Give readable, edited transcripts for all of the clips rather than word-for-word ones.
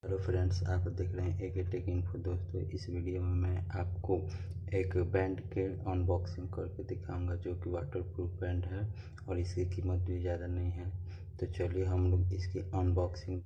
Hello friends, आप देख रहे हैं AK टेक इन्फो। दोस्तों, इस वीडियो में मैं आपको एक बैंड के अनबॉक्सिंग करके दिखाऊंगा जो कि वाटरप्रूफ बैंड है और इसकी कीमत भी ज़्यादा नहीं है। तो चलिए हम लोग इसकी अनबॉक्सिंग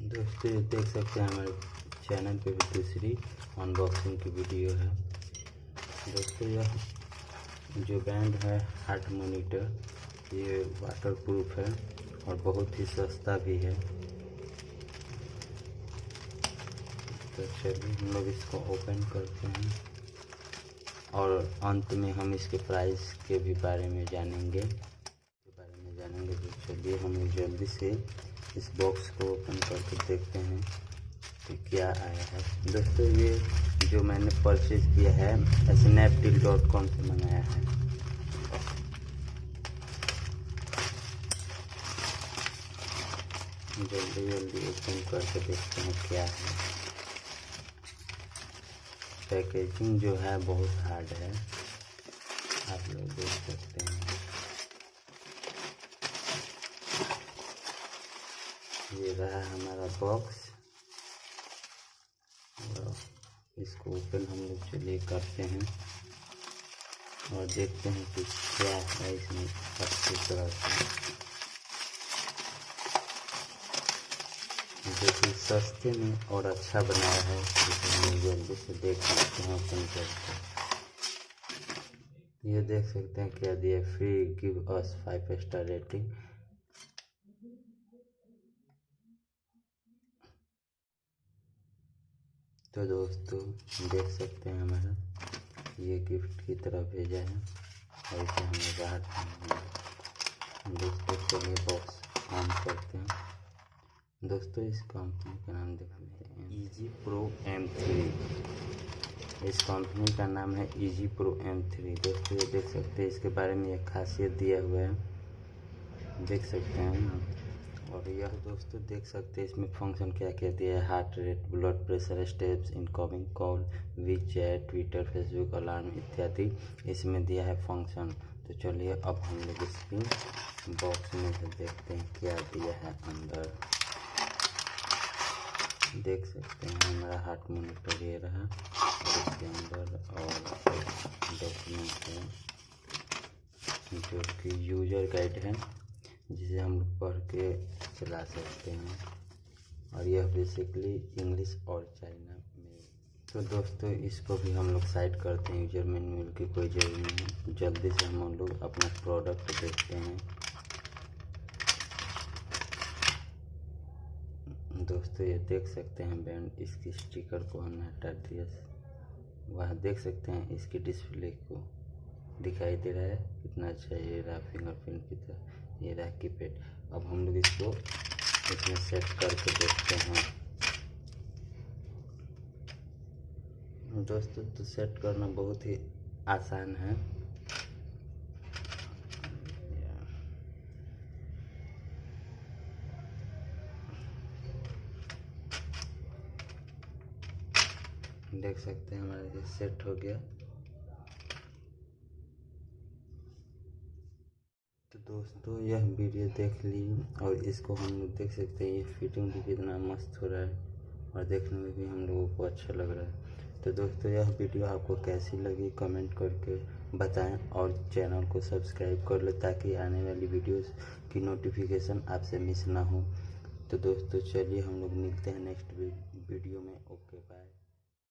दोस्तों, ये देख सकते हैं हमारे चैनल पे भी दूसरी अनबॉक्सिंग की वीडियो है। दोस्तों, यह जो बैंड है हार्ट मॉनिटर, ये वाटरप्रूफ है और बहुत ही सस्ता भी है। तो चलिए हम लोग इसको ओपन करते हैं और अंत में हम इसके प्राइस के भी बारे में जानेंगे। तो चलिए हम लोग जल्दी से इस बॉक्स को ओपन करके देखते हैं कि क्या आया है। दोस्तों, ये जो मैंने परचेज किया है snapdeal.com से मंगाया है। जल्दी ओपन करके देखते हैं क्या है। पैकेजिंग जो है बहुत हार्ड है, आप लोग देख सकते हैं। ये रहा हमारा बॉक्स, इसको ओपन हम लोग चलिए करते हैं और देखते हैं कि क्या है इसमें अच्छी तरह से। जो कि सस्ते में और अच्छा बनाया है, हम जल्दी से देख सकते हैं ओपन करके। ये देख सकते हैं क्या दिया, free give us 5 star rating. तो दोस्तों, देख सकते हैं हमारा ये गिफ्ट की तरह भेजा है और इसे हमने बाहर दोस्तों चलिए बॉक्स ऑन करते हैं। दोस्तों, इस कंपनी का नाम देखते हैं Easypro M3। इस कंपनी का नाम है Easypro M3। दोस्तों, ये देख सकते हैं इसके बारे में एक खासियत दिया हुआ है, देख सकते हैं। और यह दोस्तों देख सकते हैं इसमें फंक्शन क्या क्या दिया है। Heart rate, blood pressure, steps, incoming call, WeChat, Twitter, Facebook, alarm इत्यादि इसमें दिया है फंक्शन। तो चलिए अब हम लोग इसकी बॉक्स में से देखते हैं क्या दिया है अंदर। देख सकते हैं हमारा हार्ट मॉनिटर ये रहा और इसके अंदर और डॉक्यूमेंट है जो कि यूजर गाइड है, जिसे हम लोग पढ़ के चला सकते हैं। और यह बेसिकली इंग्लिश और चाइना में। तो दोस्तों, इसको भी हम लोग साइड करते हैं, यूजर मैनुअल की कोई ज़रूरी नहीं है। जल्दी से हम लोग अपना प्रोडक्ट देखते हैं। दोस्तों, ये देख सकते हैं बैंड, इसकी स्टिकर को हमने हटा दिया। वह देख सकते हैं इसकी डिस्प्ले को दिखाई दे रहा है कितना अच्छा। ये रहा फिंगरप्रिंट की तरह, ये रहा कीपैड। अब हम लोग इसको इसमें सेट करके देखते हैं। दोस्तों, तो सेट करना बहुत ही आसान है। देख सकते हैं हमारा ये सेट हो गया। तो दोस्तों, यह वीडियो देख ली और इसको हम लोग देख सकते हैं ये फिटिंग भी कितना मस्त हो रहा है और देखने में भी हम लोगों को अच्छा लग रहा है। तो दोस्तों, यह वीडियो आपको कैसी लगी कमेंट करके बताएं और चैनल को सब्सक्राइब कर लो ताकि आने वाली वीडियोस की नोटिफिकेशन आपसे मिस ना हो। तो दोस्तों, चलिए हम लोग मिलते हैं नेक्स्ट वीडियो में। Okay, bye.